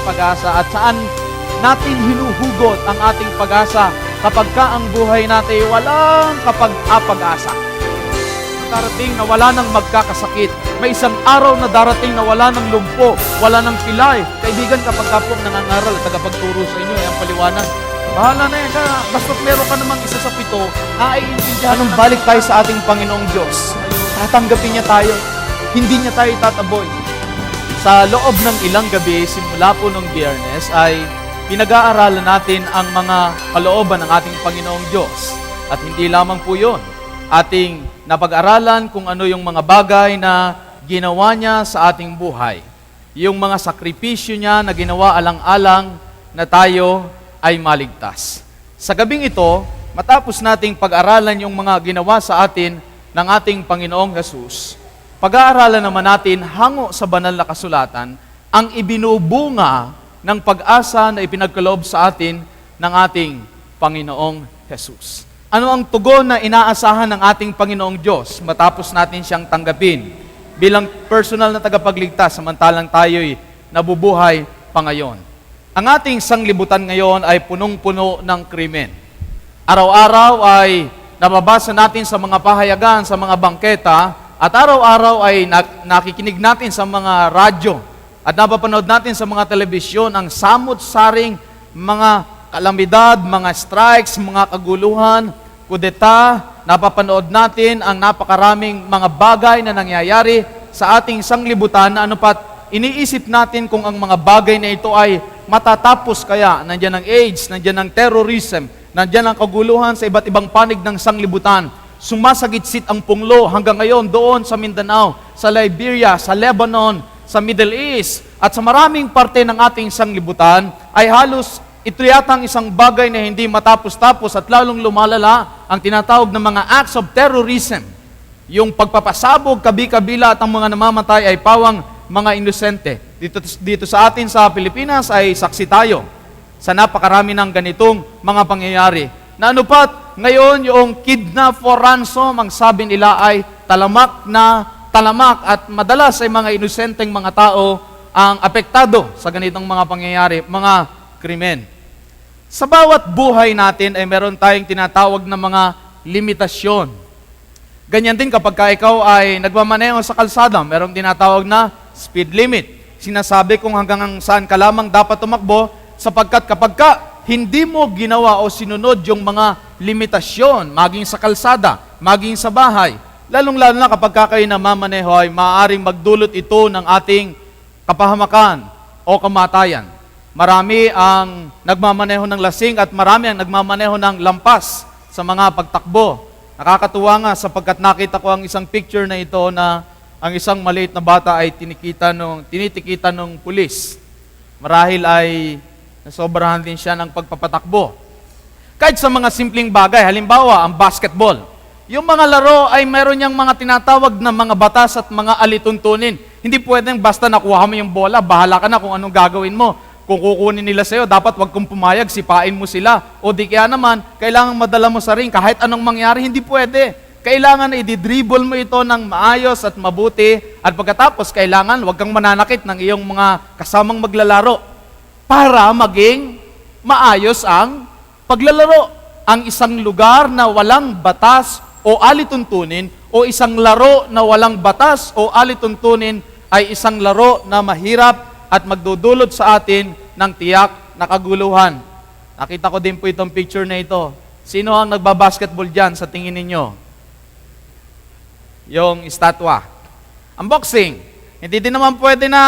pag-asa at saan natin hinuhugot ang ating pag-asa kapag ka ang buhay natin walang kapag-apag-asa. Darating na wala nang magkakasakit. May isang araw na darating na wala nang lumpo, wala nang pilay. Kaibigan, kapag ka pong nangangaral at tagapagturo sa inyo, ay ang paliwanag. Bahala na yan. Basta't meron ka namang isa sa 7, naiintindihan. Anong balik tayo sa ating Panginoong Diyos? Tatanggapin niya tayo. Hindi niya tayo tataboy. Sa loob ng ilang gabi, simula po nung Biyernes, ay pinag-aaralan natin ang mga kalooban ng ating Panginoong Diyos. At hindi lamang po yun. Ating napag-aralan kung ano yung mga bagay na ginawa niya sa ating buhay. Yung mga sakripisyo niya na ginawa alang-alang na tayo ay maligtas. Sa gabing ito, matapos nating pag-aralan yung mga ginawa sa atin ng ating Panginoong Jesus, pag-aaralan naman natin hango sa banal na kasulatan ang ibinubunga ng pag-asa na ipinagkaloob sa atin ng ating Panginoong Jesus. Ano ang tugon na inaasahan ng ating Panginoong Diyos matapos natin siyang tanggapin bilang personal na tagapagligtas samantalang tayo'y nabubuhay pa ngayon? Ang ating sanglibutan ngayon ay punong-puno ng krimen. Araw-araw ay nababasa natin sa mga pahayagan, sa mga bangketa, at araw-araw ay nakikinig natin sa mga radyo at napapanood natin sa mga telebisyon ang samot-saring mga kalamidad, mga strikes, mga kaguluhan, kudeta. Napapanood natin ang napakaraming mga bagay na nangyayari sa ating sanglibutan na anupat iniisip natin kung ang mga bagay na ito ay matatapos kaya. Nandiyan ang AIDS, nandiyan ang terrorism, nandiyan ang kaguluhan sa iba't ibang panig ng sanglibutan. Sumasagitsit ang punglo hanggang ngayon doon sa Mindanao, sa Liberia, sa Lebanon, sa Middle East, at sa maraming parte ng ating sanglibutan ay halos ito yatang isang bagay na hindi matapos-tapos at lalong lumalala ang tinatawag ng mga acts of terrorism. Yung pagpapasabog, kabi-kabila at ang mga namamatay ay pawang mga inosente. Dito sa atin sa Pilipinas ay saksi tayo sa napakarami ng ganitong mga pangyayari. Na anupat, ngayon yung kidnap for ransom, ang sabi nila ay talamak na talamak at madalas ay mga inosenteng mga tao ang apektado sa ganitong mga pangyayari, mga krimen. Sa bawat buhay natin ay meron tayong tinatawag na mga limitasyon. Ganyan din kapag ikaw ay nagmamaneho sa kalsada, merong tinatawag na speed limit. Sinasabi kung hanggang saan ka lamang dapat tumakbo sapagkat kapag hindi mo ginawa o sinunod yung mga limitasyon, maging sa kalsada, maging sa bahay, lalong-lalo na kapag kayo namamaneho ay maaaring magdulot ito ng ating kapahamakan o kamatayan. Marami ang nagmamaneho ng lasing at marami ang nagmamaneho ng lampas sa mga pagtakbo. Nakakatuwa nga sapagkat nakita ko ang isang picture na ito na ang isang maliit na bata ay tinitikita ng pulis. Marahil ay nasobrahan din siya ng pagpapatakbo. Kahit sa mga simpleng bagay, halimbawa ang basketball. Yung mga laro ay meron niyang mga tinatawag na mga batas at mga alituntunin. Hindi pwedeng basta nakuha mo yung bola, bahala ka na kung anong gagawin mo. Kung kukunin nila sa'yo, dapat wag kong pumayag, sipain mo sila. O di kaya naman, kailangan madala mo sa ring. Kahit anong mangyari, hindi pwede. Kailangan na i-dribble mo ito ng maayos at mabuti. At pagkatapos, kailangan wag kang mananakit ng iyong mga kasamang maglalaro para maging maayos ang paglalaro. Ang isang lugar na walang batas o alituntunin o isang laro na walang batas o alituntunin ay isang laro na mahirap at magdudulot sa atin ng tiyak na kaguluhan. Nakita ko din po itong picture na ito. Sino ang nagbabasketball dyan sa tingin ninyo? Yung estatwa. Ang boxing. Hindi din naman pwede na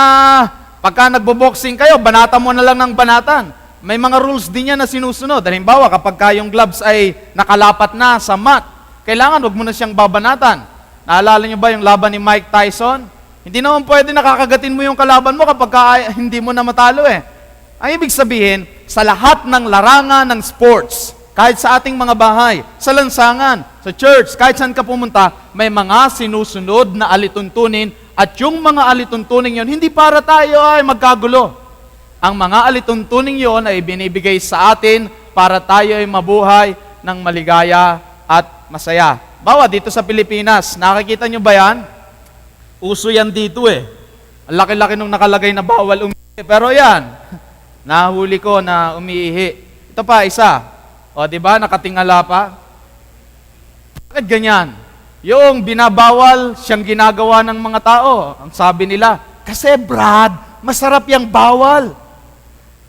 pagka nagbo-boxing kayo, banatan mo na lang ng banatan. May mga rules din yan na sinusunod. Halimbawa, kapag yung gloves ay nakalapat na sa mat, kailangan wag mo na siyang babanatan. Naalala niyo ba yung laban ni Mike Tyson? Hindi naman pwede nakakagatin mo yung kalaban mo kapag hindi mo na matalo eh. Ang ibig sabihin, sa lahat ng larangan ng sports, kahit sa ating mga bahay, sa lansangan, sa church, kahit saan ka pumunta, may mga sinusunod na alituntunin at yung mga alituntunin yon hindi para tayo ay magkagulo. Ang mga alituntunin yon ay binibigay sa atin para tayo ay mabuhay ng maligaya at masaya. Bawa dito sa Pilipinas, nakikita nyo ba yan? Uso yan dito eh. Ang laki-laki nung nakalagay na bawal umihi. Pero yan, Nahuli ko na umiihi. Ito pa, isa. O, di ba? Nakatingala pa. Bakit ganyan? Yung binabawal, siyang ginagawa ng mga tao. Ang sabi nila, kasi Brad, masarap yung bawal.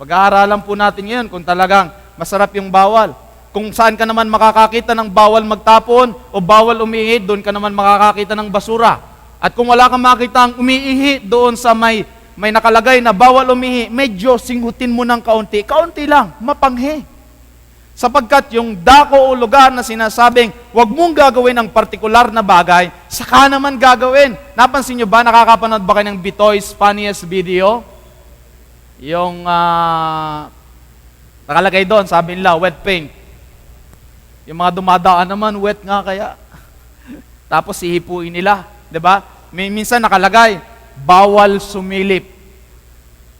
Pag-aaralan po natin ngayon kung talagang masarap yung bawal. Kung saan ka naman makakakita ng bawal magtapon o bawal umiihi, doon ka naman makakakita ng basura. At kung wala kang makita ang umiihi doon sa may nakalagay na bawal umihi, medyo singhutin mo ng kaunti. Kaunti lang, mapanghi. Sapagkat yung dako o lugar na sinasabing, huwag mong gagawin ang partikular na bagay, saka naman gagawin. Napansin nyo ba, nakakapanood ba kayo ng Bitoy's Funniest Video? Yung nakalagay doon, sabi nila, wet paint. Yung mga dumadaan naman, wet nga kaya. Tapos hihipuin nila, di ba? Minsan nakalagay, bawal sumilip.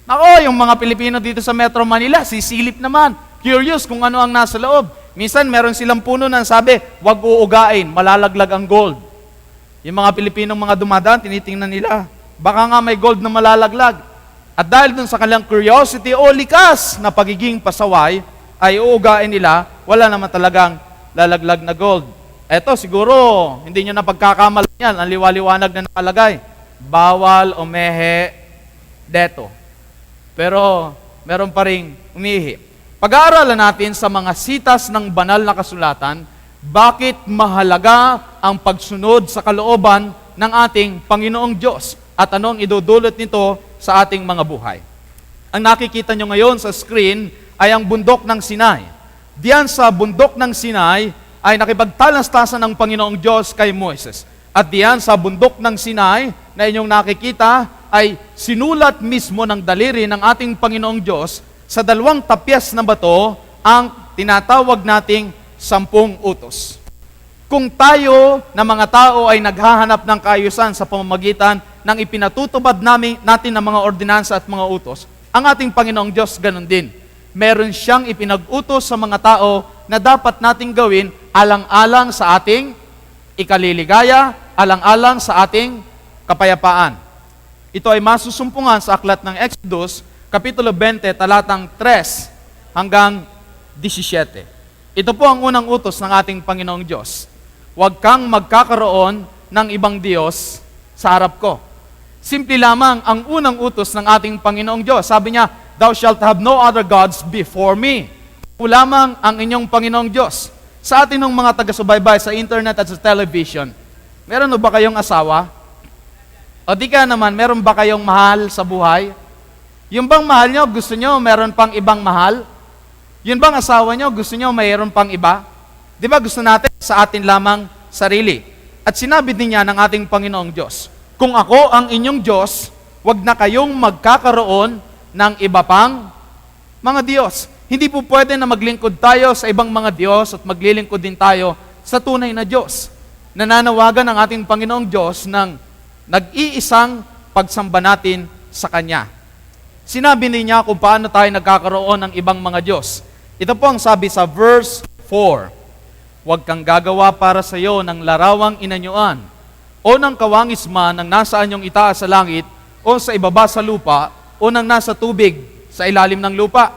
Nako, yung mga Pilipino dito sa Metro Manila, sisilip naman. Curious kung ano ang nasa loob. Minsan meron silang puno na sabi, wag uugain, malalaglag ang gold. Yung mga Pilipinong mga dumadaan, tinitingnan nila, baka nga may gold na malalaglag. At dahil dun sa kanilang curiosity o likas na pagiging pasaway, ay uugain nila, wala naman talagang lalaglag na gold. Eto, siguro, hindi nyo na pagkakamalan yan, ang liwaliwanag na nakalagay. Bawal umehe deto. Pero, meron pa ring umihi. Pag-aaralan natin sa mga sitas ng banal na kasulatan, bakit mahalaga ang pagsunod sa kalooban ng ating Panginoong Diyos at anong idudulot nito sa ating mga buhay. Ang nakikita nyo ngayon sa screen ay ang bundok ng Sinai. Diyan sa bundok ng Sinai ay nakipagtalastasan ng Panginoong Diyos kay Moises. At diyan sa bundok ng Sinai na inyong nakikita ay sinulat mismo ng daliri ng ating Panginoong Diyos sa 2 tapyas na bato ang tinatawag nating 10 utos. Kung tayo na mga tao ay naghahanap ng kaayusan sa pamamagitan ng ipinatutupad natin ng mga ordinansa at mga utos, ang ating Panginoong Diyos ganun din. Meron siyang ipinag-utos sa mga tao na dapat nating gawin alang-alang sa ating ikaliligaya, alang-alang sa ating kapayapaan. Ito ay masusumpungan sa aklat ng Exodus, Kapitulo 20, talatang 3 hanggang 17. Ito po ang unang utos ng ating Panginoong Diyos. Huwag kang magkakaroon ng ibang Diyos sa harap ko. Simple lamang ang unang utos ng ating Panginoong Diyos. Sabi niya, Thou shalt have no other gods before me. Ito lamang ang inyong Panginoong Diyos. Sa atin ng mga taga-subaybay sa internet at sa television, meron ba kayong asawa? O di ka naman, meron ba kayong mahal sa buhay? Yung bang mahal nyo, gusto nyo meron pang ibang mahal? Yun bang asawa nyo, gusto nyo mayroon pang iba? Di ba gusto natin sa atin lamang sarili? At sinabi din niya ng ating Panginoong Diyos, kung ako ang inyong Diyos, wag na kayong magkakaroon ng iba pang mga Diyos. Hindi po pwede na maglingkod tayo sa ibang mga Diyos at maglilingkod din tayo sa tunay na Diyos. Nananawagan ang ating Panginoong Diyos ng nag-iisang pagsamba natin sa Kanya. Sinabi niya kung paano tayo nagkakaroon ng ibang mga Diyos. Ito po ang sabi sa verse 4. Huwag kang gagawa para sa iyo ng larawang inanyuan o ng kawangisman ng nasa anyong itaas sa langit o sa ibaba sa lupa o ng nasa tubig sa ilalim ng lupa.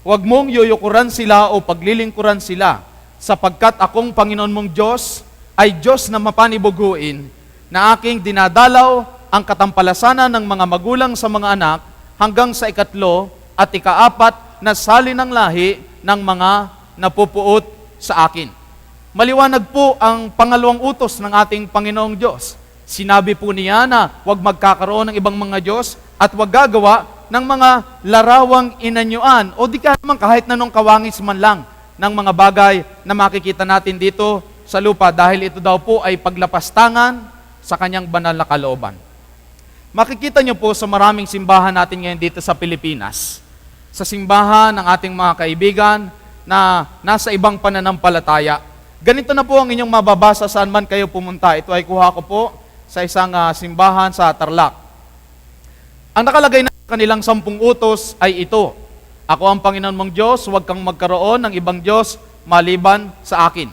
Huwag mong yuyukuran sila o paglilingkuran sila sapagkat akong Panginoon mong Diyos ay Diyos na mapanibuguin na aking dinadalaw ang katampalasanan ng mga magulang sa mga anak hanggang sa 3 at 4 na sali ng lahi ng mga napupuot sa akin. Maliwanag po ang pangalawang utos ng ating Panginoong Diyos. Sinabi po niya na huwag magkakaroon ng ibang mga Diyos at huwag gagawa ng mga larawang inanyuan o di ka naman kahit nanong kawangis man lang ng mga bagay na makikita natin dito sa lupa dahil ito daw po ay paglapastangan sa kanyang banal na kalooban. Makikita niyo po sa maraming simbahan natin ngayon dito sa Pilipinas, sa simbahan ng ating mga kaibigan na nasa ibang pananampalataya. Ganito na po ang inyong mababasa saan man kayo pumunta. Ito ay kuha ko po sa isang simbahan sa Tarlac. Ang nakalagay na kanilang 10 utos ay ito. Ako ang Panginoon mong Diyos, huwag kang magkaroon ng ibang Diyos maliban sa akin.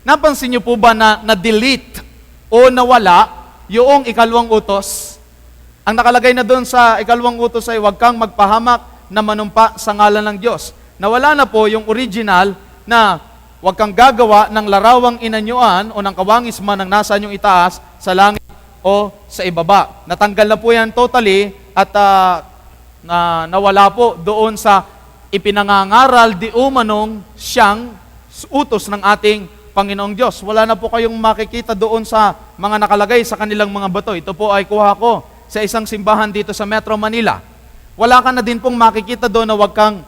Napansin niyo po ba na na-delete o nawala yung 2 utos? Ang nakalagay na doon sa 2 utos ay huwag kang magpahamak na manumpa sa ngalan ng Diyos. Nawala na po yung original na huwag kang gagawa ng larawang inanyuan o ng kawangis man ang nasa inyong itaas sa langit o sa ibaba. Natanggal na po yan totally at nawala po doon sa ipinangangaral di umanong siyang utos ng ating Panginoong Diyos. Wala na po kayong makikita doon sa mga nakalagay sa kanilang mga bato. Ito po ay kuha ko sa isang simbahan dito sa Metro Manila. Wala ka na din pong makikita doon na huwag kang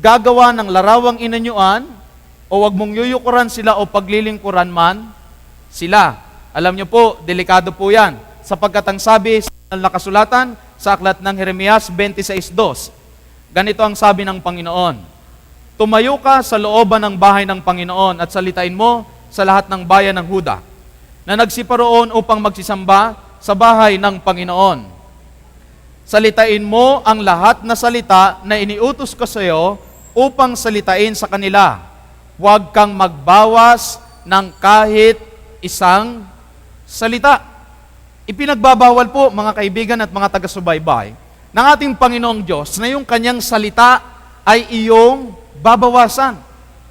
gagawa ng larawang inanyuan o huwag mong yuyukuran sila o paglilingkuran man sila. Alam niyo po, delikado po yan. Sapagkat ang sabi sa nakasulatan sa aklat ng Jeremias 26:2, ganito ang sabi ng Panginoon, tumayo ka sa looban ng bahay ng Panginoon at salitain mo sa lahat ng bayan ng Huda na nagsiparoon upang magsisamba sa bahay ng Panginoon. Salitain mo ang lahat na salita na iniutos ko sa iyo upang salitain sa kanila. Huwag kang magbawas ng kahit isang salita. Ipinagbabawal po, mga kaibigan at mga taga-subaybay, ng ating Panginoong Diyos na yung kanyang salita ay iyong babawasan.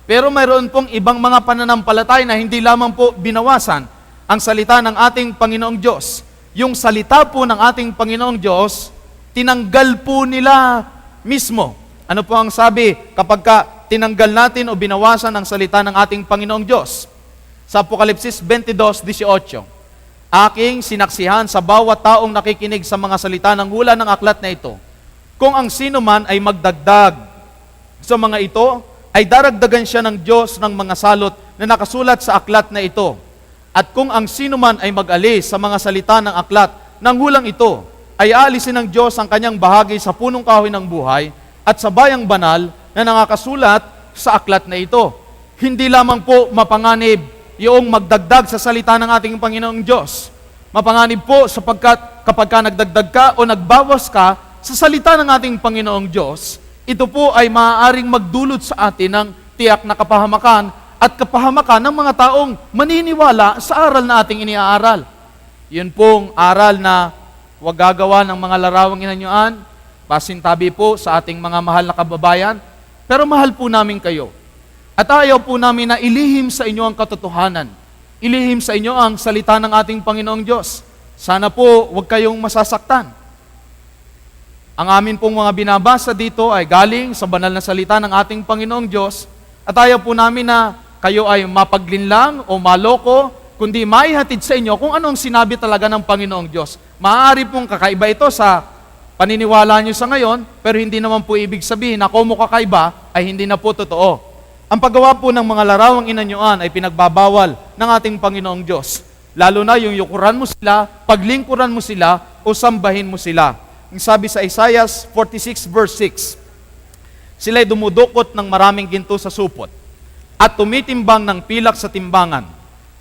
Pero mayroon pong ibang mga pananampalatay na hindi lamang po binawasan ang salita ng ating Panginoong Diyos. Yung salita po ng ating Panginoong Diyos, tinanggal po nila mismo. Ano po ang sabi kapag tinanggal natin o binawasan ang salita ng ating Panginoong Diyos? Sa Apokalipsis 22:18, aking sinaksihan sa bawat taong nakikinig sa mga salita ng hula ng aklat na ito. Kung ang sino man ay magdagdag sa mga ito, ay daragdagan siya ng Diyos ng mga salot na nakasulat sa aklat na ito. At kung ang sino man ay mag-alis sa mga salita ng aklat ng hulang ito, ay aalisin ng Diyos ang kanyang bahagi sa punong kahoy ng buhay at sa bayang banal na nakakasulat sa aklat na ito. Hindi lamang po mapanganib yung magdagdag sa salita ng ating Panginoong Diyos. Mapanganib po sapagkat kapag ka nagdagdag ka o nagbawas ka sa salita ng ating Panginoong Diyos, ito po ay maaaring magdulot sa atin ng tiyak na kapahamakan at kapahamakan ng mga taong maniniwala sa aral na ating iniaaral. Yun pong aral na huwag gagawa ng mga larawang inanyuan, pasintabi po sa ating mga mahal na kababayan, pero mahal po namin kayo. At ayaw po namin na ilihim sa inyo ang katotohanan. Ilihim sa inyo ang salita ng ating Panginoong Diyos. Sana po huwag kayong masasaktan. Ang amin pong mga binabasa dito ay galing sa banal na salita ng ating Panginoong Diyos at ayaw po namin na kayo ay mapaglinlang o maloko, kundi maihatid sa inyo kung ano ang sinabi talaga ng Panginoong Diyos. Maaari pong kakaiba ito sa paniniwala nyo sa ngayon, pero hindi naman po ibig sabihin na kung kakaiba ay hindi na po totoo. Ang paggawa po ng mga larawang inanyuan ay pinagbabawal ng ating Panginoong Diyos. Lalo na yung yukuran mo sila, paglingkuran mo sila, o sambahin mo sila. Ang sabi sa Isaiah 46:6, sila'y dumudukot ng maraming ginto sa supot at tumitimbang ng pilak sa timbangan.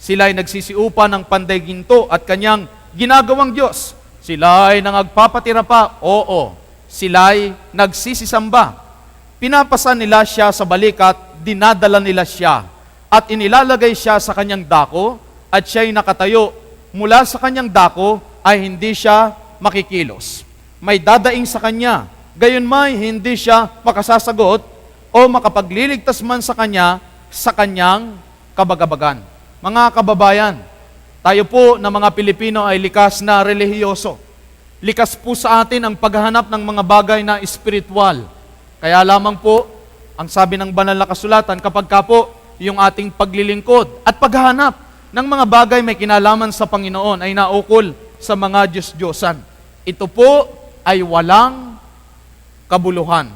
Sila'y nagsisiupa ng panday ginto at kanyang ginagawang Diyos. Sila'y nangagpapatira pa, oo, sila'y nagsisisamba. Pinapasan nila siya sa balikat, dinadala nila siya, at inilalagay siya sa kanyang dako, at siya'y nakatayo. Mula sa kanyang dako ay hindi siya makikilos. May dadaing sa kanya, gayon may hindi siya makasasagot o makapagliligtas man sa kanya sa kanyang kabagabagan. Mga kababayan, tayo po na mga Pilipino ay likas na relihiyoso. Likas po sa atin ang paghahanap ng mga bagay na espiritual. Kaya lamang po, ang sabi ng banal na kasulatan, kapag ka po yung ating paglilingkod at paghahanap ng mga bagay may kinalaman sa Panginoon ay naukol sa mga Diyos-Diyosan. Ito po ay walang kabuluhan.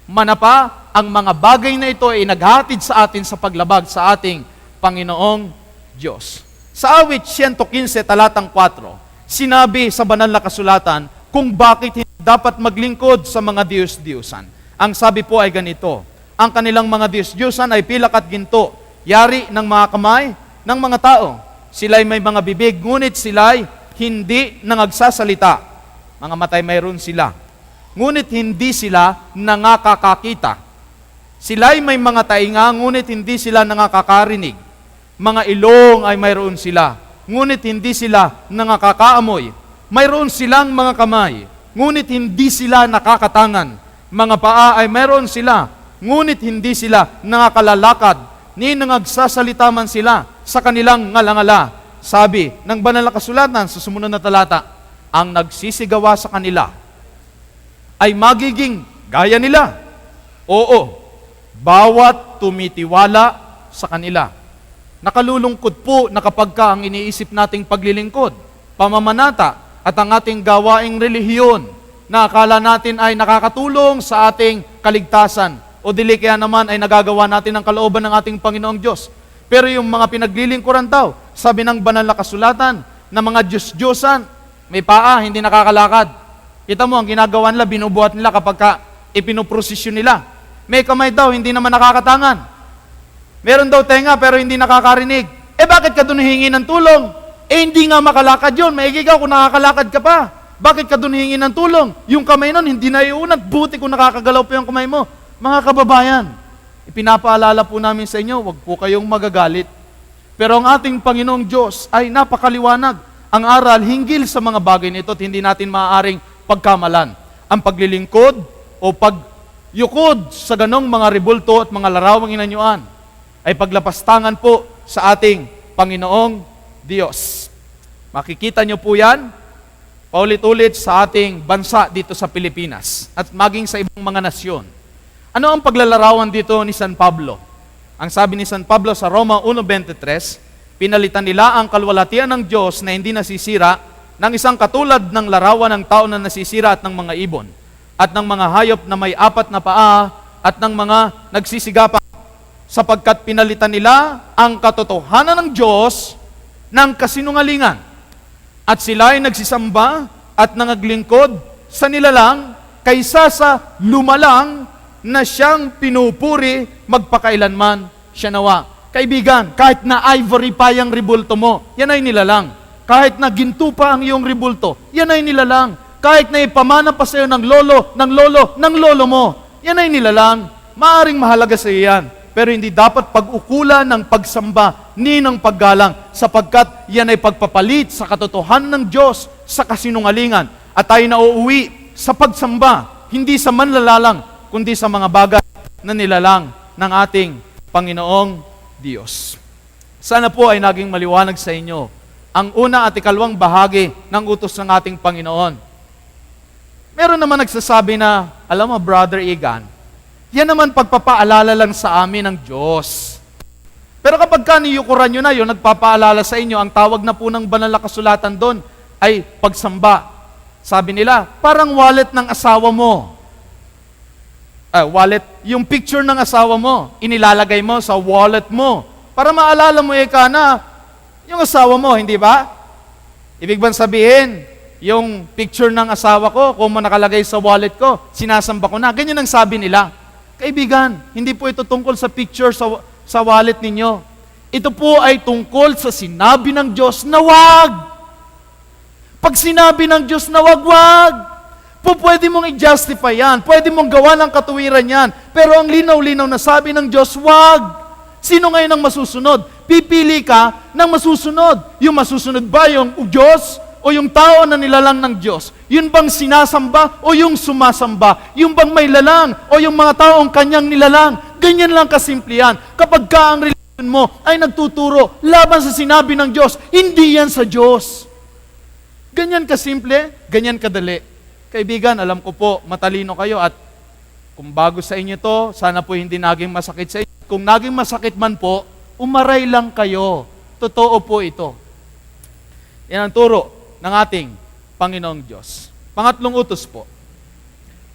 Manapa, ang mga bagay na ito ay naghatid sa atin sa paglabag sa ating Panginoong Diyos. Sa awit 115 talatang 4, sinabi sa banal na kasulatan kung bakit hindi dapat maglingkod sa mga Diyos-Diyosan. Ang sabi po ay ganito, ang kanilang mga Diyos-Diyosan ay pilak at ginto, yari ng mga kamay ng mga tao. Sila'y may mga bibig, ngunit sila'y hindi nangagsasalita. Mga matay mayroon sila. Ngunit hindi sila nangakakakita. Sila'y may mga tainga, ngunit hindi sila nangakakarinig. Mga ilong ay mayroon sila, ngunit hindi sila nangakakaamoy. Mayroon silang mga kamay, ngunit hindi sila nakakatangan. mga paa ay meron sila, ngunit hindi sila nangakalalakad, ni nangagsasalita man sila sa kanilang ngalangala. Sabi ng banal na kasulatan sa sumunod na talata, ang nagsisigawa sa kanila ay magiging gaya nila. Oo, bawat tumitiwala sa kanila. Nakalulungkot po na kapag ka ang iniisip nating paglilingkod, pamamanata at ang ating gawaing relihiyon na akala natin ay nakakatulong sa ating kaligtasan o dili kaya naman ay nagagawa natin ang kalooban ng ating Panginoong Diyos. Pero yung mga pinaglilingkuran daw, sabi ng banal na kasulatan, na mga Diyos-Diyosan, may paa, hindi nakakalakad. Kita mo, ang ginagawa nila, binubuhat nila kapag ka ipinoprosesyon nila. May kamay daw, hindi naman nakakatangan. Meron daw tenga, pero hindi nakakarinig. Bakit ka doon hihingi ng tulong? Hindi nga makalakad yun. Maigi ka kung nakakalakad ka pa. Bakit ka doon hihingi ng tulong? Yung kamay nun, hindi na iunat. Buti kung nakakagalaw pa yung kamay mo. Mga kababayan, ipinapaalala po namin sa inyo, huwag po kayong magagalit. Pero ang ating Panginoong Diyos ay napakaliwanag ang aral hinggil sa mga bagay nito at hindi natin maaaring pagkamalan. Ang paglilingkod o pagyukod sa ganong mga rebulto at mga larawang inanyuan ay paglapastangan po sa ating Panginoong Diyos. Makikita nyo po yan paulit-ulit sa ating bansa dito sa Pilipinas at maging sa ibang mga nasyon. Ano ang paglalarawan dito ni San Pablo? Ang sabi ni San Pablo sa Roma 1:23, pinalitan nila ang kalwalhatian ng Diyos na hindi nasisira ng isang katulad ng larawan ng tao na nasisira at ng mga ibon, at ng mga hayop na may 4 na paa, at ng mga nagsisigapa, sapagkat pinalitan nila ang katotohanan ng Diyos ng kasinungalingan. At sila ay nagsisamba at nangaglingkod sa nilalang kaysa sa lumalang na siyang pinupuri magpakailanman siya nawa. Kaibigan, kahit na ivory pa yung rebulto mo, yan ay nilalang. Kahit na ginto pa ang iyong rebulto, yan ay nilalang. Kahit na ipamana pa sa iyo ng lolo mo, yan ay nilalang. Maaring mahalaga sa iyo yan. Pero hindi dapat pag-ukulan ng pagsamba ni ng paggalang, sapagkat yan ay pagpapalit sa katotohanan ng Diyos sa kasinungalingan. At tayo nauuwi sa pagsamba, hindi sa manlalalang, kundi sa mga bagay na nilalang ng ating Panginoong Diyos. Sana po ay naging maliwanag sa inyo ang una at ikalawang bahagi ng utos ng ating Panginoon. Meron naman nagsasabi na, alam mo, Brother Igan, yan naman pagpapaalala lang sa amin ng Diyos. Pero kapag kaniyukuran nyo na yun, nagpapaalala sa inyo, ang tawag na po ng banal na kasulatan doon ay pagsamba. Sabi nila, parang wallet ng asawa mo. Wallet, yung picture ng asawa mo, inilalagay mo sa wallet mo para maalala mo na yung asawa mo, hindi ba? Ibig bang sabihin, yung picture ng asawa ko, kung mo nakalagay sa wallet ko, sinasamba ko na. Ganyan ang sabi nila. Kaibigan, hindi po ito tungkol sa picture sa wallet ninyo. Ito po ay tungkol sa sinabi ng Diyos na wag. Pag sinabi ng Diyos na wag. Pwede mong i-justify yan. Pwede mong gawa ng katuwiran yan. Pero ang linaw-linaw na sabi ng Diyos, wag. Sino ngayon ang masusunod? Pipili ka ng masusunod. Yung masusunod ba yung Diyos o yung tao na nilalang ng Diyos? Yun bang sinasamba o yung sumasamba? Yung bang may lalang o yung mga taong kanyang nilalang? Ganyan lang kasimple yan. Kapag ka ang religion mo ay nagtuturo laban sa sinabi ng Diyos, hindi yan sa Diyos. Ganyan kasimple, ganyan kadali. Kaibigan, alam ko po, matalino kayo at kung bago sa inyo to, sana po hindi naging masakit sa inyo. Kung naging masakit man po, umaray lang kayo. Totoo po ito. Yan ang turo ng ating Panginoong Diyos. Pangatlong utos po,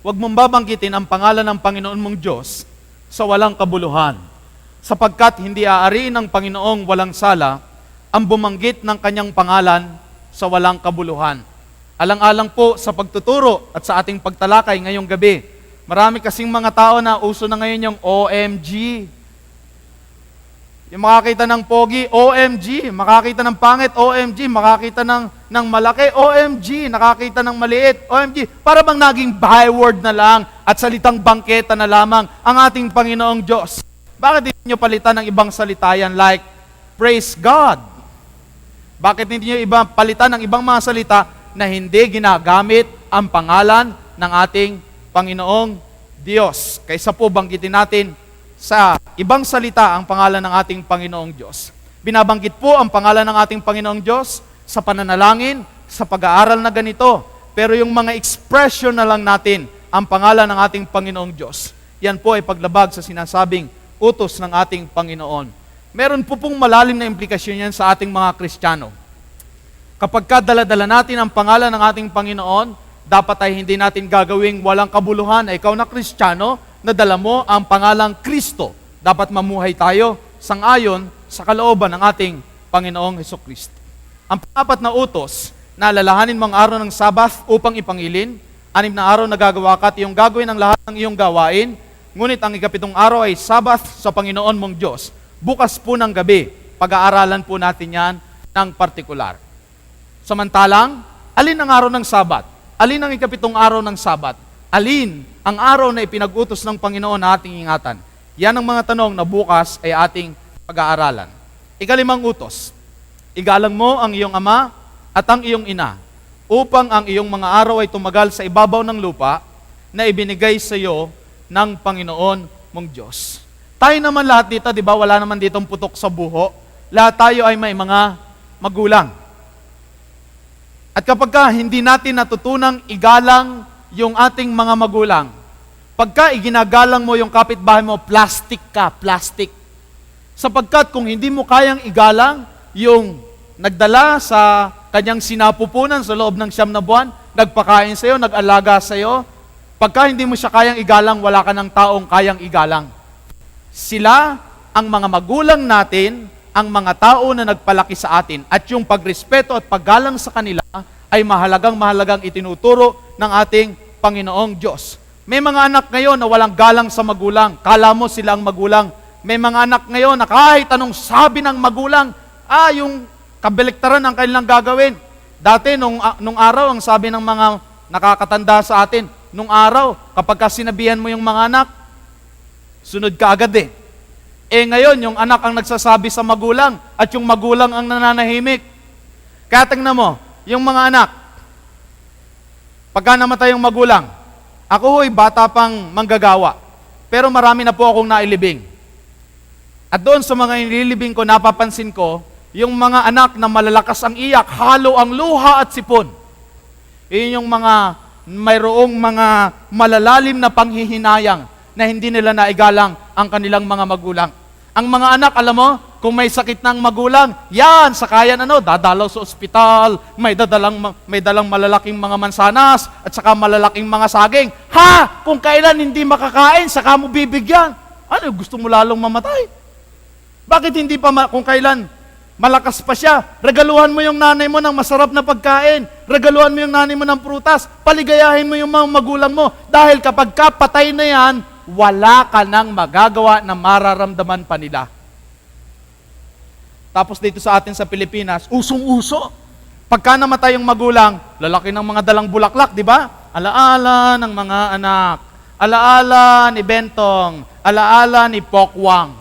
huwag mong babanggitin ang pangalan ng Panginoon mong Diyos sa walang kabuluhan, sapagkat hindi aariin ng Panginoong walang sala ang bumanggit ng kanyang pangalan sa walang kabuluhan. Alang-alang po sa pagtuturo at sa ating pagtalakay ngayong gabi. Marami kasing mga tao na uso na ngayon yung OMG. Yung makakita ng pogi, OMG. Makakita ng pangit, OMG. Makakita ng malaki, OMG. Nakakita ng maliit, OMG. Para bang naging byword na lang at salitang bangketa na lamang ang ating Panginoong Diyos. Bakit hindi nyo palitan ng ibang salita yan like, praise God? Bakit hindi nyo palitan ng ibang mga salita na hindi ginagamit ang pangalan ng ating Panginoong Diyos. Kaysa po banggitin natin sa ibang salita ang pangalan ng ating Panginoong Diyos. Binabanggit po ang pangalan ng ating Panginoong Diyos sa pananalangin, sa pag-aaral na ganito. Pero yung mga expression na lang natin ang pangalan ng ating Panginoong Diyos, yan po ay paglabag sa sinasabing utos ng ating Panginoon. Meron po pong malalim na implikasyon yan sa ating mga Kristiyano. Kapag dala-dala natin ang pangalan ng ating Panginoon, dapat ay hindi natin gagawing walang kabuluhan na ikaw na Kristiyano, na dala mo ang pangalang Kristo. Dapat mamuhay tayo sangayon sa kalooban ng ating Panginoong Hesukristo. Ang pang-apat na utos, na alalahanin mo ang araw ng Sabbath upang ipangilin, 6 na araw na gagawa ka at iyong gagawin ang lahat ng iyong gawain, ngunit ang 7 araw ay Sabbath sa Panginoon mong Diyos. Bukas po ng gabi, pag-aaralan po natin yan ng partikular. Samantalang, alin ang araw ng Sabat? Alin ang 7 araw ng Sabat? Alin ang araw na ipinag-utos ng Panginoon na ating ingatan? Yan ang mga tanong na bukas ay ating pag-aaralan. 5 utos, igalang mo ang iyong ama at ang iyong ina, upang ang iyong mga araw ay tumagal sa ibabaw ng lupa na ibinigay sa iyo ng Panginoon mong Diyos. Tayo naman lahat dito, di ba, wala naman ditong putok sa buho. Lahat tayo ay may mga magulang. At kapag hindi natin natutunang igalang yung ating mga magulang, pagka iginagalang mo yung kapitbahay mo, plastic ka, plastic. Sapagkat kung hindi mo kayang igalang yung nagdala sa kanyang sinapupunan sa loob ng 9 na buwan, nagpakain sa iyo, nag-alaga sa iyo, pagka hindi mo siya kayang igalang, wala ka ng taong kayang igalang. Sila ang mga magulang natin, ang mga tao na nagpalaki sa atin, at yung pagrespeto at paggalang sa kanila ay mahalagang itinuturo ng ating Panginoong Diyos. May mga anak ngayon na walang galang sa magulang, kala mo sila ang magulang. May mga anak ngayon na kahit anong sabi ng magulang, yung kabaliktaran ang kanilang gagawin. Dati, nung araw, ang sabi ng mga nakakatanda sa atin, nung araw, kapag sinabihan mo yung mga anak, sunod ka agad eh. Ngayon, yung anak ang nagsasabi sa magulang at yung magulang ang nananahimik. Kaya tingnan mo, yung mga anak, pagka namatay yung magulang, ako ho'y bata pang manggagawa, pero marami na po akong nailibing. At doon sa mga inilibing ko, napapansin ko, yung mga anak na malalakas ang iyak, halo ang luha at sipon. Iyon yung mga mayroong mga malalalim na panghihinayang na hindi nila naigalang ang kanilang mga magulang. Ang mga anak, alam mo, kung may sakit ng magulang, yan, sakayan dadalaw sa ospital, may dalang malalaking mga mansanas, at saka malalaking mga saging. Ha! Kung kailan hindi makakain, saka mo bibigyan. Ano, gusto mo lalong mamatay? Bakit hindi pa, kung kailan malakas pa siya, regaluhan mo yung nanay mo ng masarap na pagkain, regaluhan mo yung nanay mo ng prutas, paligayahin mo yung mga magulang mo, dahil kapag kapatay na yan, wala ka nang magagawa na mararamdaman pa nila. Tapos dito sa atin sa Pilipinas, usong-uso. Pagka namatay yung magulang, lalaki ng mga dalang bulaklak, di ba? Alaala ng mga anak, alaala ni Bentong, alaala ni Pokwang.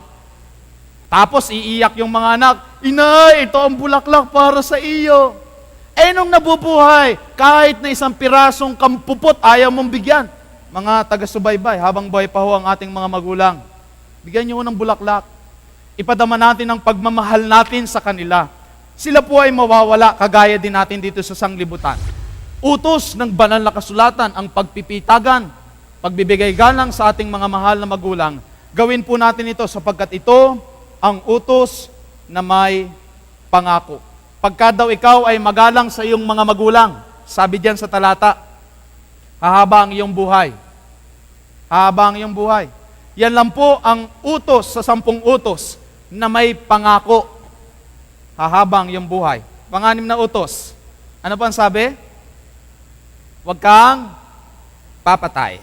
Tapos iiyak yung mga anak, Inay, ito ang bulaklak para sa iyo. Nung nabubuhay, kahit na isang pirasong kampupot, ayaw mong bigyan. Mga taga-subaybay, habang buhay pa ho ang ating mga magulang, bigyan niyo ng bulaklak. Ipadama natin ang pagmamahal natin sa kanila. Sila po ay mawawala, kagaya din natin dito sa sanglibutan. Utos ng banal na kasulatan ang pagpipitagan, pagbibigay galang sa ating mga mahal na magulang. Gawin po natin ito sapagkat ito ang utos na may pangako. Pagka daw ikaw ay magalang sa iyong mga magulang, sabi diyan sa talata, hahaba ang iyong buhay. Hahaba ang iyong buhay. Yan lang po ang utos sa 10 utos na may pangako. Hahaba ang iyong buhay. Pang-6 na utos. Ano pa ang sabi? Huwag kang papatay.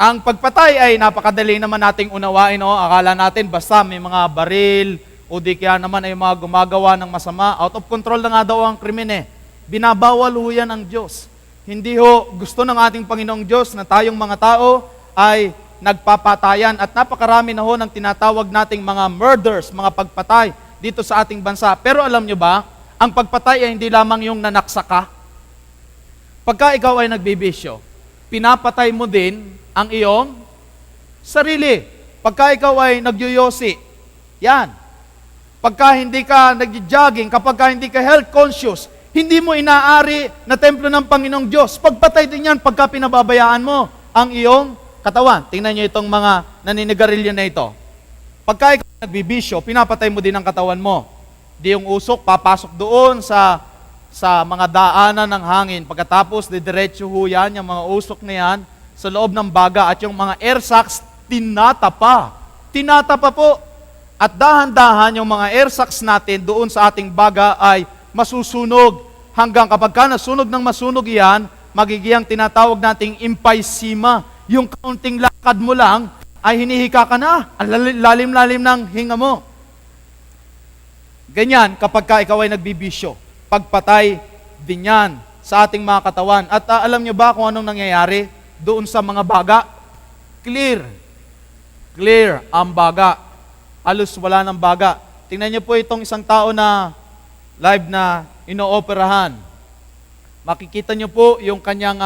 Ang pagpatay ay napakadali naman nating unawain. Akala natin basta may mga baril, o di kaya naman ay mga gumagawa ng masama. Out of control na nga daw ang krimen eh. Binabawal ho yan ang Diyos. Hindi ho gusto ng ating Panginoong Diyos na tayong mga tao ay nagpapatayan at napakarami na ho ng tinatawag nating mga murders, mga pagpatay dito sa ating bansa. Pero alam nyo ba, ang pagpatay ay hindi lamang yung nanaksaka. Pagka ikaw ay nagbibisyo, pinapatay mo din ang iyong Sarili. Pagka ikaw ay nagyoyosi, yan. Pagka hindi ka nag-jogging, kapag hindi ka health conscious, hindi mo inaari na templo ng Panginoong Diyos. Pagpatay din yan pagka pinababayaan mo ang iyong katawan. Tingnan niyo itong mga naninigarilyo na ito. Pagka ikaw nagbibisyo, pinapatay mo din ang katawan mo. Di yung usok, papasok doon sa mga daanan ng hangin. Pagkatapos, didiretso ho yan, yung mga usok na yan, sa loob ng baga. At yung mga air sacs, tinatapa. Tinatapa po. At dahan-dahan yung mga air sacs natin doon sa ating baga ay masusunog. Hanggang kapag ka nasunog ng masunog yan, magiging tinatawag nating emphysema. Yung kaunting lakad mo lang, ay hinihika ka na. Ang lalim-lalim ng hinga mo. Ganyan kapag ka ikaw ay nagbibisyo. Pagpatay din yan sa ating mga katawan. At alam nyo ba kung anong nangyayari doon sa mga baga? Clear. Clear ang baga. Halos wala ng baga. Tingnan nyo po itong isang tao na live na inooperahan. Makikita nyo po yung kanyang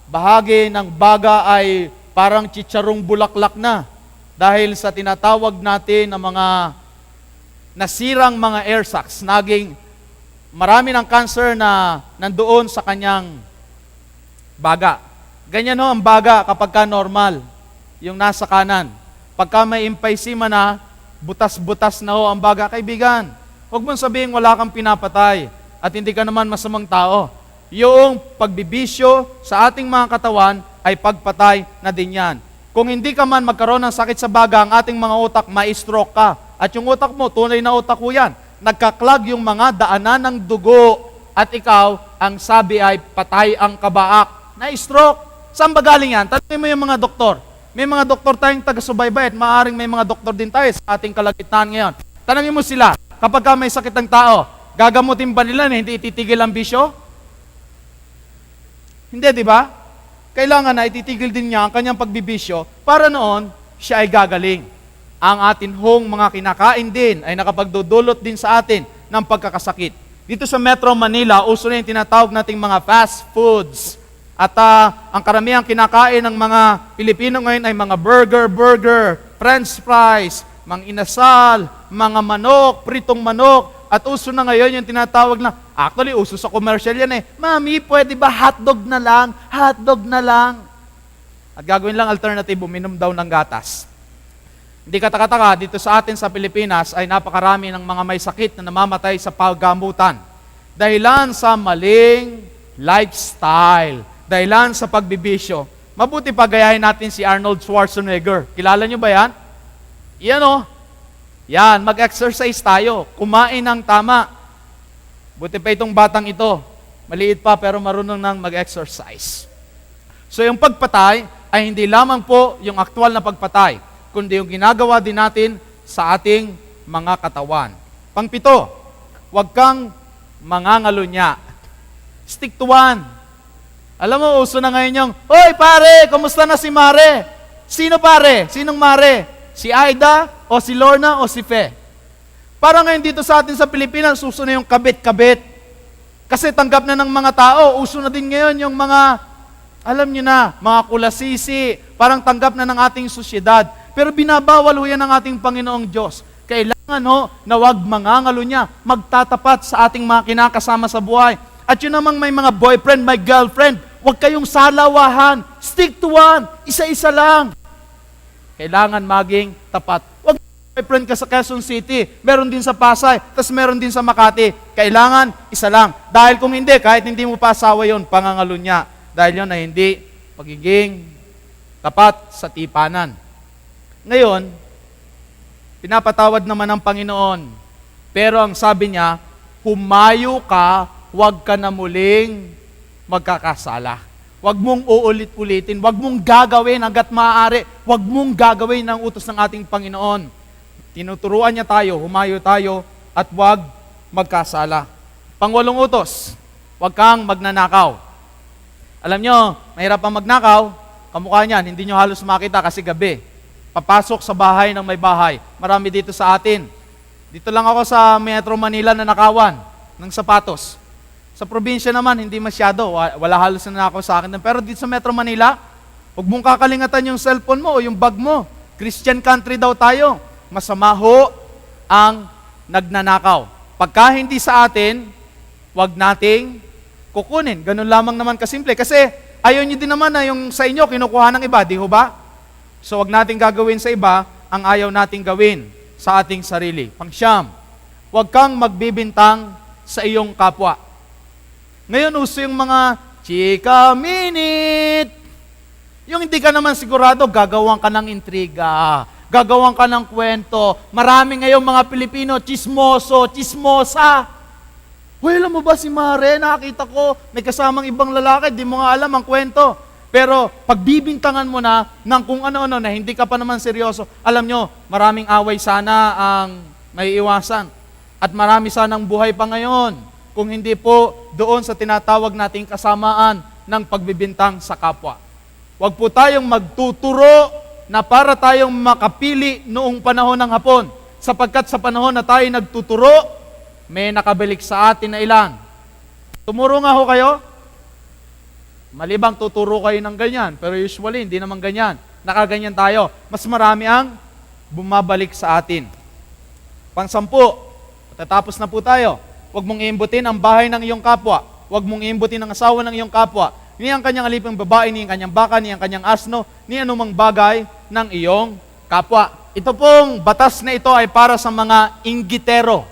bahagi ng baga ay parang chicharong bulaklak na dahil sa tinatawag natin na mga nasirang mga air sacs. Naging marami ng cancer na nandoon sa kanyang baga. Ganyan ho ang baga kapag ka normal, yung nasa kanan. Pagka may emphysema na, butas-butas na ho ang baga. Kaibigan, huwag mong sabihin wala kang pinapatay at hindi ka naman masamang tao. Yung pagbibisyo sa ating mga katawan ay pagpatay na din yan. Kung hindi ka man magkaroon ng sakit sa baga, ang ating mga utak, ma-stroke ka. At yung utak mo, tunay na utak ko yan. Nagkaklag yung mga daanan ng dugo. At ikaw, ang sabi ay patay ang kabaak. Na-stroke. Saan ba galing yan? Tanungin mo yung mga doktor. May mga doktor tayong taga-subaybay at maaaring may mga doktor din tayo sa ating kalagitnaan ngayon. Tanungin mo sila, kapag ka may sakit ng tao, gagamutin ba nila na hindi ititigil ang bisyo? Hindi, di ba? Kailangan na ititigil din niya ang kanyang pagbibisyo para noon siya ay gagaling. Ang atin hong mga kinakain din ay nakapagdudulot din sa atin ng pagkakasakit. Dito sa Metro Manila, uso na yung tinatawag nating mga fast foods. At ang karamihang kinakain ng mga Pilipino ngayon ay mga burger, french fries, mga inasal, mga manok, pritong manok. At uso na ngayon yung tinatawag na, actually uso sa commercial yan Mami, pwede ba hotdog na lang? Hotdog na lang. At gagawin lang alternative, uminom daw ng gatas. Hindi kataka-taka, dito sa atin sa Pilipinas ay napakarami ng mga may sakit na namamatay sa paggamutan. Dahilan sa maling lifestyle. Dahilan sa pagbibisyo. Mabuti pa gayahin natin si Arnold Schwarzenegger. Kilala nyo ba yan? Yan Yan, mag-exercise tayo. Kumain ng tama. Buti pa itong batang ito. Maliit pa pero marunong nang mag-exercise. So yung pagpatay ay hindi lamang po yung aktual na pagpatay, kundi yung ginagawa din natin sa ating mga katawan. Pangpito, huwag kang mangangalunya. Stick to one. Alam mo, uso na ngayon yung, Hoy pare, kumusta na si Mare? Sino pare? Sinong Mare? Si Aida, o si Lorna, o si Fe? Para ngayon dito sa atin sa Pilipinas, uso na yung kabit-kabit. Kasi tanggap na ng mga tao, uso na din ngayon yung mga, alam nyo na, mga kulasisi, parang tanggap na ng ating sosyedad. Pero binabawal ho yan ng ating Panginoong Diyos. Kailangan na wag mangangalunya, magtatapat sa ating mga kinakasama sa buhay. At yun namang may mga boyfriend, may girlfriend, huwag kayong salawahan. Stick to one. Isa-isa lang. Kailangan maging tapat. Huwag boyfriend ka sa Quezon City, meron din sa Pasay, tapos meron din sa Makati. Kailangan isa lang. Dahil kung hindi, kahit hindi mo pa asawa yun, pangangalunya. Dahil yun ay hindi pagiging tapat sa tipanan. Ngayon, pinapatawad naman ng Panginoon. Pero ang sabi niya, humayo ka, huwag ka na muling magkakasala. Huwag mong uulit-ulitin. Huwag mong gagawin hanggat maaari. Huwag mong gagawin ang utos ng ating Panginoon. Tinuturuan niya tayo, humayo tayo, at huwag magkasala. Pangwalong utos, huwag kang magnanakaw. Alam nyo, mahirap ang magnakaw. Kamukha niyan, hindi nyo halos makita kasi gabi. Papasok sa bahay ng may bahay. Marami dito sa atin. Dito lang ako sa Metro Manila na nakawan ng sapatos. Sa probinsya naman, hindi masyado. Wala halos na ako sa akin. Pero dito sa Metro Manila, Huwag mong kakalingatan yung cellphone mo o yung bag mo. Christian country daw tayo. Masama ho ang nagnanakaw. Pagka hindi sa atin, huwag nating kukunin. Ganun lamang naman kasimple. Kasi ayaw nyo din naman na yung sa inyo kinukuha ng iba, di ho ba? So huwag nating gagawin sa iba ang ayaw nating gawin sa ating sarili. Pangsyam, huwag kang magbibintang sa iyong kapwa. Ngayon uso yung mga chika minute. Yung hindi ka naman sigurado, gagawan ka ng intriga, gagawan ka ng kwento. Marami ngayon mga Pilipino, chismoso, chismosa. Well, alam mo ba si Mare, nakakita ko, may kasamang ibang lalaki, di mo nga alam ang kwento. Pero pagbibintangan mo na ng kung ano-ano na hindi ka pa naman seryoso, alam nyo, maraming away sana ang may iwasan. At marami sanang buhay pa ngayon kung hindi po doon sa tinatawag nating kasamaan ng pagbibintang sa kapwa. Huwag po tayong magtuturo na para tayong makapili noong panahon ng Hapon. Sapagkat sa panahon na tayo nagtuturo, may nakabalik sa atin na ilan. Tumuro nga ho kayo. Malibang tuturo kayo ng ganyan, pero usually hindi naman ganyan. Nakaganyan tayo. Mas marami ang bumabalik sa atin. Pang-10, tatapos na po tayo. Huwag mong iimbutin ang bahay ng iyong kapwa. Huwag mong iimbutin ang asawa ng iyong kapwa. Ni ang kanyang alipang babae, ni ang kanyang baka, ni ang kanyang asno, ni anumang bagay ng iyong kapwa. Ito pong batas na ito ay para sa mga inggitero.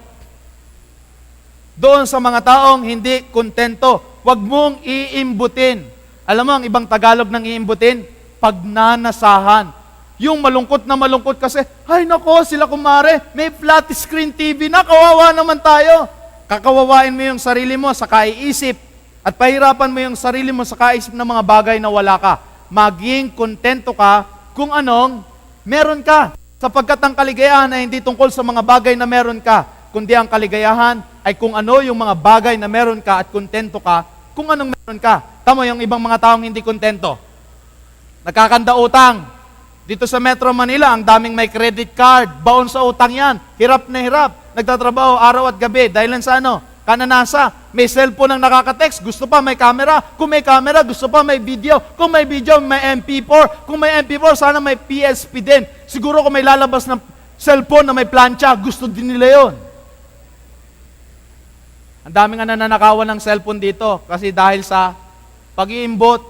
Doon sa mga taong hindi kontento, huwag mong iimbutin. Alam mo, ang ibang Tagalog ng iimbutin, pagnanasahan. Yung malungkot na malungkot kasi, ay nako, sila kumare, may flat screen TV na, kawawa naman tayo. Kakawawain mo yung sarili mo sa kaiisip at pahirapan mo yung sarili mo sa kaisip ng mga bagay na wala ka. Maging kontento ka kung anong meron ka. Sapagkat ang kaligayahan ay hindi tungkol sa mga bagay na meron ka, kundi ang kaligayahan ay kung ano yung mga bagay na meron ka at kontento ka kung anong meron ka. Tamo yung ibang mga taong hindi kontento. Nagkakanda utang. Dito sa Metro Manila, ang daming may credit card, baon sa utang yan, hirap na hirap. Nagtatrabaho araw at gabi dahil sa ano? Kananasa. May cellphone ang nakaka-text, gusto pa may camera. Kung may camera, gusto pa may video. Kung may video, may MP4. Kung may MP4, sana may PSP din. Siguro kung may lalabas ng cellphone na may plancha, gusto din nila yon. Ang daming nananakawan ng cellphone dito kasi dahil sa pag-iimbot.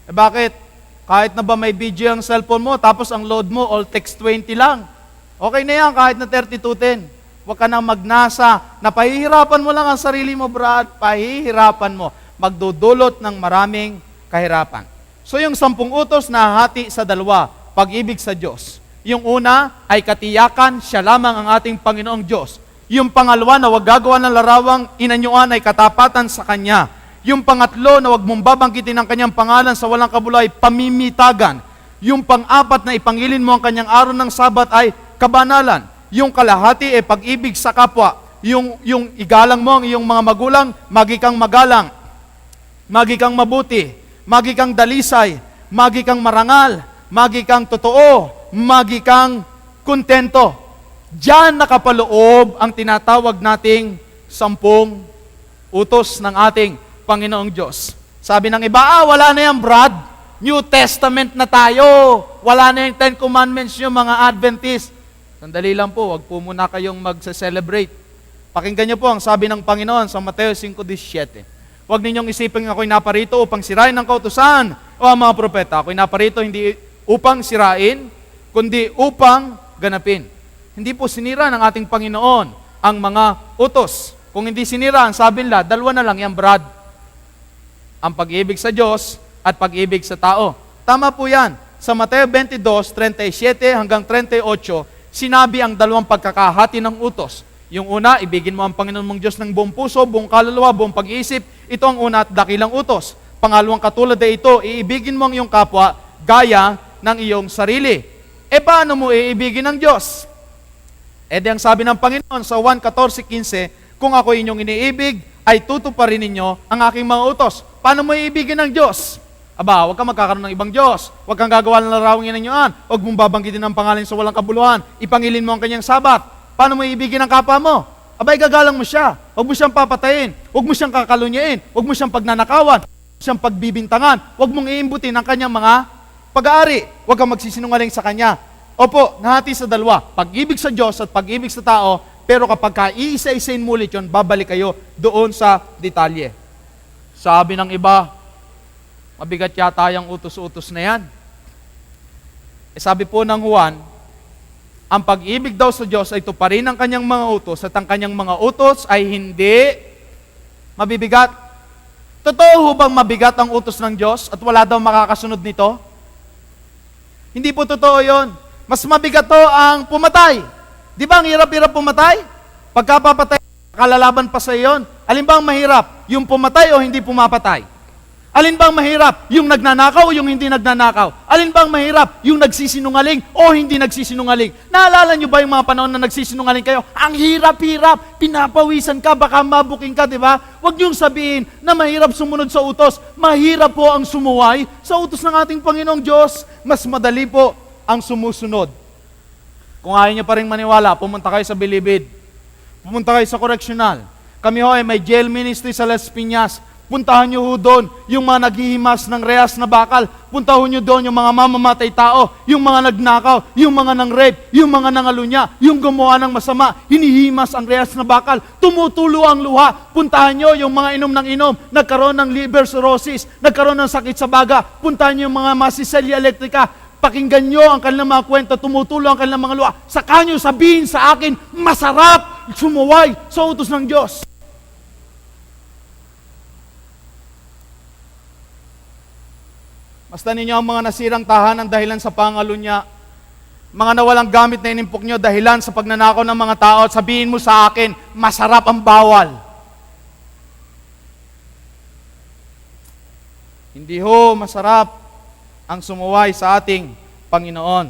Bakit? Kahit na ba may video ang cellphone mo, tapos ang load mo, all text 20 lang. Okay na yan, kahit na 3210. Huwag ka nang magnasa, na pahihirapan mo lang ang sarili mo, Brad. Pahihirapan mo. Magdudulot ng maraming kahirapan. So yung 10 utos na hati sa dalawa, pag-ibig sa Diyos. Yung una ay katiyakan, siya lamang ang ating Panginoong Diyos. Yung pangalawa na huwag gagawa ng larawang inanyuan ay katapatan sa Kanya. Yung pangatlo na huwag mong babanggitin ang Kanyang pangalan sa walang kabulay, pamimitagan. Yung pang-apat na ipangilin mo ang Kanyang araw ng Sabat ay kabanalan. Yung kalahati ay pag-ibig sa kapwa. Yung igalang mo ang iyong mga magulang, magi kang magalang, magi kang mabuti, magi kang dalisay, magi kang marangal, magi kang totoo, magi kang kontento. Diyan nakapaloob ang tinatawag nating 10 utos ng ating Panginoong Diyos. Sabi ng iba, wala na yan, Brad. New Testament na tayo. Wala na yung 10 Commandments yung mga Adventist. Sandali lang po, wag po muna kayong magse-celebrate. Pakinggan niyo po ang sabi ng Panginoon sa Mateo 5:17. Huwag ninyong isipin ako'y naparito upang sirain ang kautusan o ang mga propeta. Ako'y naparito hindi upang sirain, kundi upang ganapin. Hindi po sinira ng ating Panginoon ang mga utos. Kung hindi sinira, ang sabi nila, dalawa na lang yan, Brad. Ang pag-ibig sa Diyos at pag-ibig sa tao. Tama po yan. Sa Mateo 22:37 hanggang 38, sinabi ang dalawang pagkakahati ng utos. Yung una, ibigin mo ang Panginoon mong Diyos ng buong puso, buong kaluluwa, buong pag-iisip. Ito ang una at dakilang utos. Pangalawang katulad na ito, iibigin mo ang iyong kapwa gaya ng iyong sarili. Paano mo iibigin ang Diyos? Di ang sabi ng Panginoon sa 1:14-15, kung ako inyong iniibig, ay tutuparin ninyo ang aking mga utos. Paano mo iibigin ang Diyos? Huwag kang magkakaroon ng ibang Diyos. Huwag kang gagawa ng larawang inanyuan. Huwag mong babanggitin ang pangalan sa walang kabuluhan. Ipangilin mo ang kanyang Sabat. Paano mo iibigin ang kapwa mo? Gagalang mo siya. Huwag mo siyang papatayin. Huwag mo siyang kakalunyain. Huwag mo siyang pagnanakawan. Huwag mo siyang pagbibintangan. Huwag mong iimbutin ang kanyang mga pag-aari. Huwag kang magsisinungaling sa Kanya. Opo, nahati sa dalawa. Pag-ibig sa Diyos at pag-ibig sa tao, pero kapag iisa-isain mo ulit yun, babalik kayo doon sa detalye. Sabi ng iba, mabigat yata yung utos-utos na yan. Sabi po ng Juan, ang pag-ibig daw sa Diyos ay tuparin ang kanyang mga utos at ang kanyang mga utos ay hindi mabibigat. Totoo ho bang mabigat ang utos ng Diyos at wala daw makakasunod nito? Hindi po totoo yon. Mas mabigat to ang pumatay. Di ba ang hirap-hirap pumatay? Pagkapapatay, kalalaban pa sa iyon. Alin bang mahirap? Yung pumatay o hindi pumapatay? Alin bang mahirap? Yung nagnanakaw o yung hindi nagnanakaw? Alin bang mahirap? Yung nagsisinungaling o hindi nagsisinungaling? Naalala nyo ba yung mga panahon na nagsisinungaling kayo? Ang hirap-hirap, pinapawisan ka, baka mabuking ka, di ba? Huwag niyong sabihin na mahirap sumunod sa utos. Mahirap po ang sumuway sa utos ng ating Panginoong Diyos. Mas madali po ang sumusunod. Kung ayaw niyo pa rin maniwala, pumunta kayo sa Bilibid. Pumunta kayo sa Correctional. Kami ho ay may jail ministry sa Las Piñas. Puntahan nyo ho doon yung mga naghihimas ng rehas na bakal. Puntahan nyo doon yung mga mamamatay tao, yung mga nagnakaw, yung mga nang-rape, yung mga nangalunya, yung gumawa ng masama, hinihimas ang rehas na bakal, tumutulo ang luha. Puntahan nyo yung mga inom ng inom, nagkaroon ng liver cirrhosis, nagkaroon ng sakit sa baga. Puntahan nyo yung mga masiselya elektrika. Pakinggan nyo ang kanilang mga kwento, tumutulo ang kanilang mga luha. Saka nyo sabihin sa akin, masarap sumuway sa utos ng Diyos. Basta ninyo ang mga nasirang tahanan dahilan sa pangalunya, mga nawalang gamit na inimpok nyo dahilan sa pagnanakaw ng mga tao, at sabihin mo sa akin, masarap ang bawal. Hindi ho masarap ang sumuway sa ating Panginoon.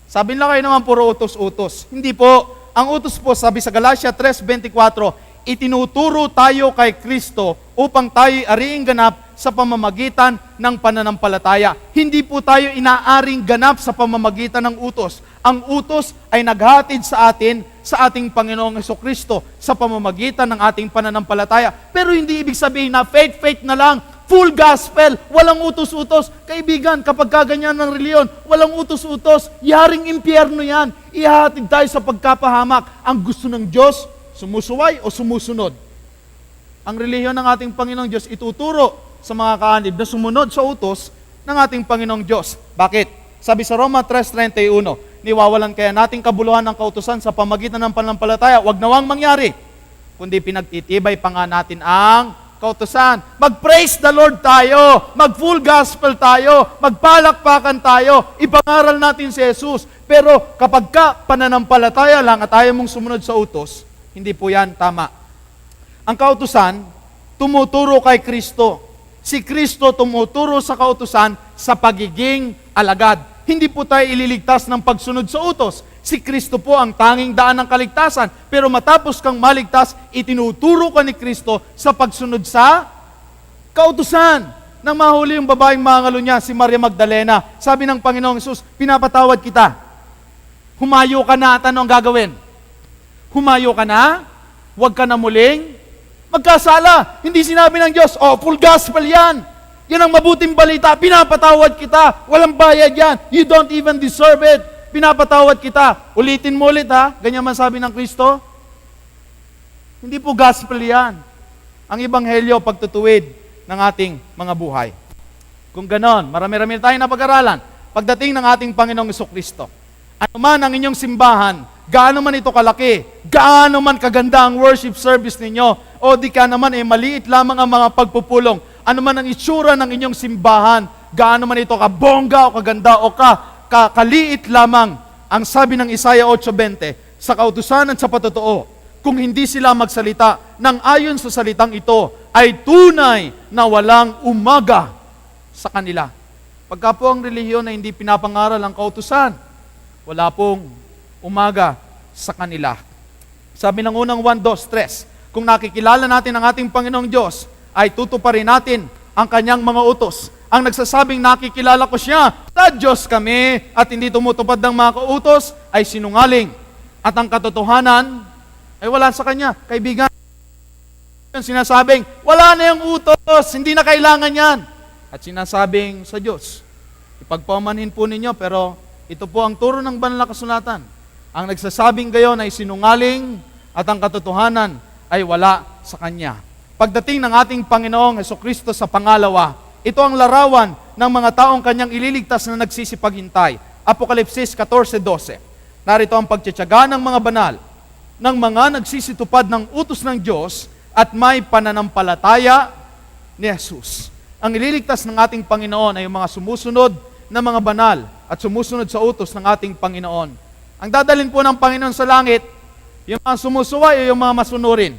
Sabi nila kayo naman puro utos-utos. Hindi po. Ang utos po, sabi sa Galatia 3:24, itinuturo tayo kay Kristo upang tayo ariing ganap sa pamamagitan ng pananampalataya. Hindi po tayo inaaring ganap sa pamamagitan ng utos. Ang utos ay naghatid sa atin, sa ating Panginoong Jesucristo, sa pamamagitan ng ating pananampalataya. Pero hindi ibig sabihin na faith na lang, full gospel, walang utos-utos. Kaibigan, kapag kaganyan ng reliyon, walang utos-utos, yaring impyerno yan. Ihahatid tayo sa pagkapahamak. Ang gusto ng Diyos, sumusuway o sumusunod. Ang reliyon ng ating Panginoong Diyos ituturo sa mga kaanib na sumunod sa utos ng ating Panginoong Diyos. Bakit? Sabi sa Roma 3:31, niwawalan kaya nating kabuluhan ng kautusan sa pamagitan ng pananampalataya, wag nawang mangyari, kundi pinagtitibay pa nga natin ang kautusan. Mag-praise the Lord tayo, mag-full gospel tayo, magpalakpakan tayo, ipangaral natin si Jesus. Pero kapag ka pananampalataya lang at ayaw mong sumunod sa utos, hindi po yan tama. Ang kautusan, tumuturo kay Kristo. Si Kristo tumuturo sa kautusan sa pagiging alagad. Hindi po tayo ililigtas ng pagsunod sa utos. Si Kristo po ang tanging daan ng kaligtasan. Pero matapos kang maligtas, itinuturo ka ni Kristo sa pagsunod sa kautusan. Nang mahuli yung babaeng mangalo niya, si Maria Magdalena, sabi ng Panginoong Hesus, pinapatawad kita. Humayo ka na at ano ang gagawin? Humayo ka na? Huwag ka na muling magkasala. Hindi sinabi ng Diyos, full gospel yan. Yan ang mabuting balita. Pinapatawad kita. Walang bayad yan. You don't even deserve it. Pinapatawad kita. Ulitin mo ulit ha. Ganyan man sabi ng Kristo. Hindi po gospel yan. Ang ebanghelyo, pagtutuwid ng ating mga buhay. Kung ganon, marami-rami tayong napag-aralan. Pagdating ng ating Panginoong Jesucristo, ano man ang inyong simbahan, gaano man ito kalaki, gaano man kaganda ang worship service ninyo, o di ka naman maliit lamang ang mga pagpupulong, ano man ang itsura ng inyong simbahan, gaano man ito kabongga o kaganda o kaliit lamang, ang sabi ng Isaiah 8:20, sa kautusan at sa patotoo, kung hindi sila magsalita ng ayon sa salitang ito, ay tunay na walang umaga sa kanila. Pagka po ang relihiyon na hindi pinapangaral ang kautusan, wala pong umaga sa kanila. Sabi ng unang 1:2-3, kung nakikilala natin ang ating Panginoong Diyos, ay tutuparin natin ang kanyang mga utos. Ang nagsasabing nakikilala ko siya, sa Diyos kami, at hindi tumutupad ng mga utos, ay sinungaling. At ang katotohanan ay wala sa kanya. Kaibigan, yung sinasabing, wala na yung utos, hindi na kailangan yan. At sinasabing sa Diyos, Ipagpamanhin po ninyo, pero ito po ang turo ng banal na kasulatan. Ang nagsasabing gayon ay sinungaling at ang katotohanan ay wala sa Kanya. Pagdating ng ating Panginoong Hesukristo sa pangalawa, ito ang larawan ng mga taong Kanyang ililigtas na nagsisipaghintay. Apokalipsis 14:12. Narito ang pagtitiyaga ng mga banal, ng mga nagsisitupad ng utos ng Diyos at may pananampalataya ni Jesus. Ang ililigtas ng ating Panginoon ay yung mga sumusunod na mga banal at sumusunod sa utos ng ating Panginoon. Ang dadalhin po ng Panginoon sa langit, yung mga sumusuway o yung mga masunurin.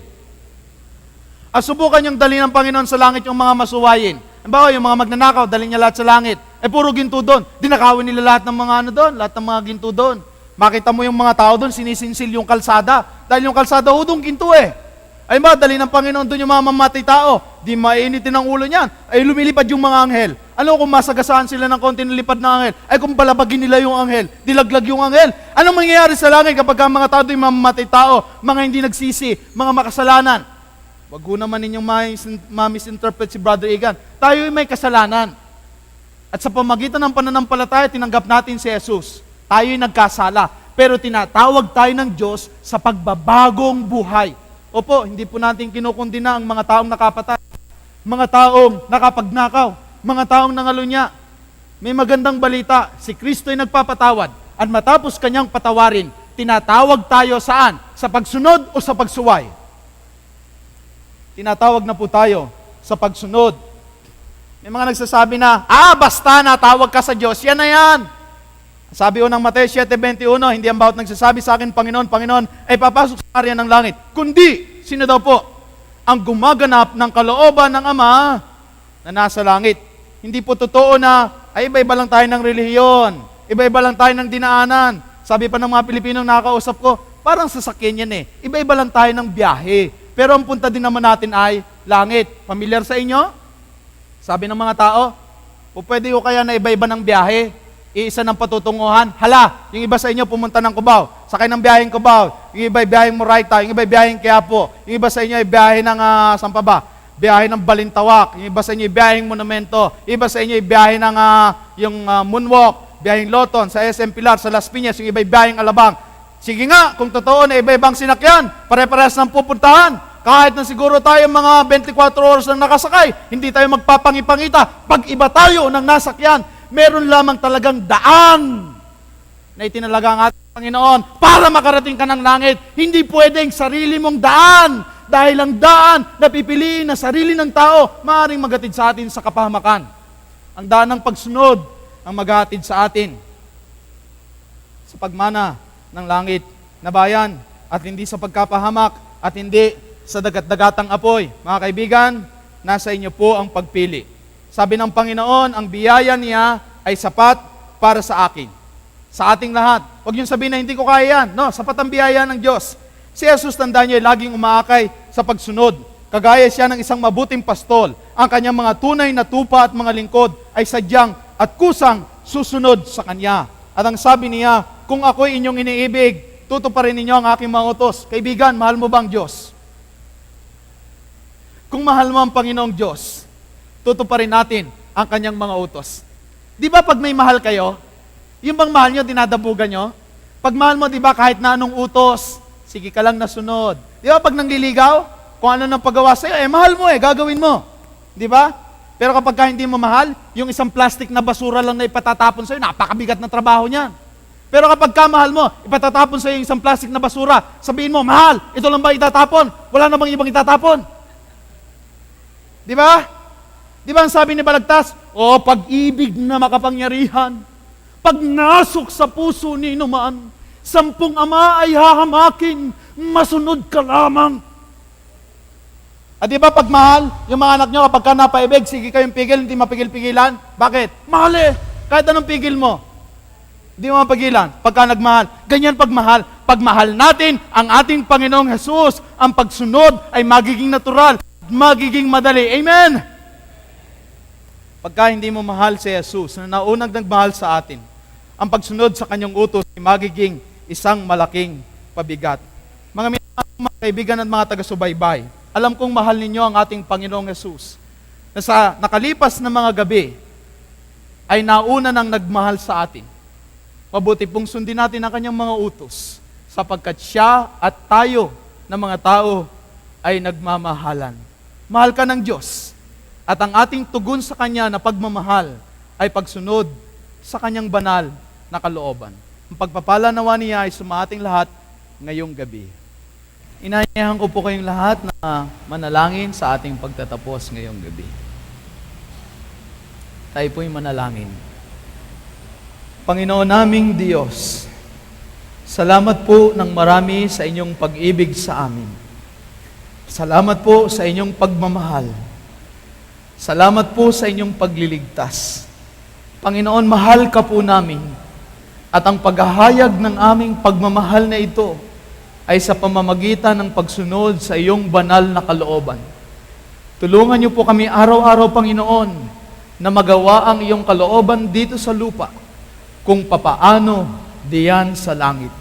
At subukan yung dalhin ng Panginoon sa langit yung mga masuwayin. Halimbawa, yung mga magnanakaw, dalhin niya lahat sa langit. Puro ginto doon. Dinakawin nila lahat ng mga doon, lahat ng mga ginto doon. Makita mo yung mga tao doon, sinisinsil yung kalsada. Dahil yung kalsada, udong ginto Ay ba, dali ng Panginoon doon yung mga mamatay tao. Di mainitin ang ulo niyan. Ay lumilipad yung mga anghel. Ano kung masagasaan sila ng konti nilipad na anghel? Ay kung balabagin nila yung anghel, dilaglag yung anghel. Anong mangyayari sa langit kapag ang mga tao doon yung mamatay tao, mga hindi nagsisi, mga makasalanan? Wag ko naman ninyong ma-misinterpret si Brother Egan. Tayo ay may kasalanan. At sa pamagitan ng pananampalataya, tinanggap natin si Jesus. Tayo ay nagkasala. Pero tinatawag tayo ng Diyos sa pagbabagong buhay. Opo, hindi po natin kinukundina ang mga taong nakapatay, mga taong nakapagnakaw, mga taong nangalunya. May magandang balita, si Kristo ay nagpapatawad at matapos Kanyang patawarin, tinatawag tayo saan? Sa pagsunod o sa pagsuway? Tinatawag na po tayo sa pagsunod. May mga nagsasabi na, basta natawag ka sa Diyos, yan na yan. Sabi ng Mateo 7:21, hindi ang bawat nagsasabi sa akin, Panginoon, Panginoon, ay papasok sa area ng langit. Kundi, sino daw po? Ang gumaganap ng kalooban ng Ama na nasa langit. Hindi po totoo na, ay iba-iba lang tayo ng relihiyon, iba-iba lang tayo ng dinaanan. Sabi pa ng mga Pilipinong nakakausap ko, parang sasakyan yan Iba-iba lang tayo ng biyahe. Pero ang punta din naman natin ay langit. Familiar sa inyo? Sabi ng mga tao, o pwede ko kaya na iba-iba ng biyahe? Iisa ng patutunguhan. Hala, yung iba sa inyo pumunta ng Cubao, sakay ng biyaheng Cubao, yung iba ay biyaheng Moraita, yung iba ay biyaheng Quiapo, yung iba sa inyo ay biyahe ng saan pa ba? Biyahe ng Balintawak, yung iba sa inyo ay biyaheng Monumento, yung iba sa inyo ay biyahe ng Moonwalk, biyaheng Loton, sa SM Pilar, sa Las Piñas, yung iba ay biyaheng Alabang. Sige nga, kung totoo na iba-ibang sinakyan, pare-parehas ng pupuntahan. Kahit na siguro tayo mga 24 oras lang nakasakay, hindi tayo magpapangipangita. Pag iba tayo ng nasakyan, meron lamang talagang daan na itinalaga ang ating Panginoon para makarating ka ng langit. Hindi pwedeng sarili mong daan. Dahil ang daan na pipiliin na sarili ng tao, maaaring maghatid sa atin sa kapahamakan. Ang daan ng pagsunod ang maghatid sa atin sa pagmana ng langit na bayan at hindi sa pagkapahamak at hindi sa dagat-dagatang apoy. Mga kaibigan, nasa inyo po ang pagpili. Sabi ng Panginoon, ang biyaya niya ay sapat para sa akin. Sa ating lahat. Huwag niyong sabihin na hindi ko kaya yan. No, sapat ang biyaya ng Diyos. Si Jesus, tandaan niyo, laging umaakay sa pagsunod. Kagaya siya ng isang mabuting pastol. Ang kanyang mga tunay na tupa at mga lingkod ay sadyang at kusang susunod sa Kanya. At ang sabi niya, kung ako'y inyong iniibig, tutuparin ninyo ang aking mga utos. Kaibigan, mahal mo ba ang Diyos? Kung mahal mo ang Panginoong Diyos, tutuparin natin ang Kanyang mga utos. Di ba pag may mahal kayo, yung bang mahal nyo, dinadabugan nyo? Pag mahal mo, di ba kahit na anong utos, sige ka lang nasunod. Di ba pag nangliligaw, kung ano nang paggawa sa'yo, mahal mo gagawin mo. Di ba? Pero kapag hindi mo mahal, yung isang plastic na basura lang na ipatatapon sa'yo, napakabigat na trabaho niyan. Pero kapag kamahal mo, ipatatapon sa'yo yung isang plastic na basura, sabihin mo, mahal, ito lang ba itatapon? Wala namang ibang itatapon. Di ba? Di ba ang sabi ni Balagtas? Pag-ibig na makapangyarihan, pag nasok sa puso ni inuman, 10 ama ay hahamakin, masunod ka lamang. At di ba pag mahal, yung mga anak nyo kapag ka napaibig, sige kayong pigil, hindi mapigil-pigilan. Bakit? Mahal kahit anong pigil mo. Hindi mo mapagilan pagka nagmahal. Ganyan pagmahal. Pagmahal natin ang ating Panginoong Jesus, ang pagsunod ay magiging natural, magiging madali. Amen? Pagka hindi mo mahal si Jesus, na naunang nagmahal sa atin, ang pagsunod sa Kanyang utos ay magiging isang malaking pabigat. Mga kaibigan at mga taga-subaybay, alam kong mahal ninyo ang ating Panginoong Jesus. Na sa nakalipas na mga gabi, ay nauna nang nagmahal sa atin. Mabuti pong sundin natin ang kanyang mga utos, sapagkat siya at tayo na mga tao ay nagmamahalan. Mahal ka ng Diyos, at ang ating tugon sa Kanya na pagmamahal ay pagsunod sa Kanyang banal na kalooban. Ang pagpapala nawa niya ay sumating lahat ngayong gabi. Inaanyayahan ko po kayong lahat na manalangin sa ating pagtatapos ngayong gabi. Tayo po'y manalangin. Panginoon naming Diyos, salamat po ng marami sa inyong pag-ibig sa amin. Salamat po sa inyong pagmamahal. Salamat po sa inyong pagliligtas. Panginoon, mahal ka po namin. At ang paghahayag ng aming pagmamahal na ito ay sa pamamagitan ng pagsunod sa iyong banal na kalooban. Tulungan niyo po kami araw-araw, Panginoon, na magawa ang iyong kalooban dito sa lupa kung papaano diyan sa langit.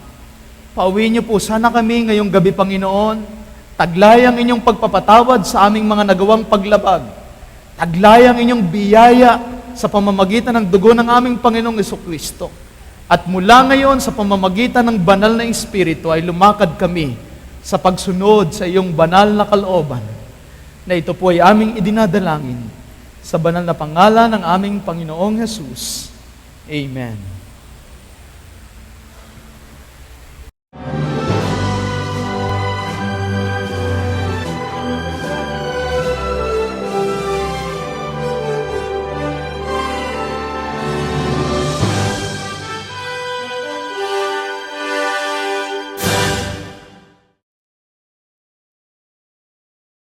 Pauwiin niyo po sana kami ngayong gabi, Panginoon. Taglay ang inyong pagpapatawad sa aming mga nagawang paglabag. Taglay ang inyong biyaya sa pamamagitan ng dugo ng aming Panginoong Jesucristo. At mula ngayon sa pamamagitan ng banal na Espiritu ay lumakad kami sa pagsunod sa iyong banal na kalooban, na ito po ay aming idinadalangin sa banal na pangalan ng aming Panginoong Jesus. Amen.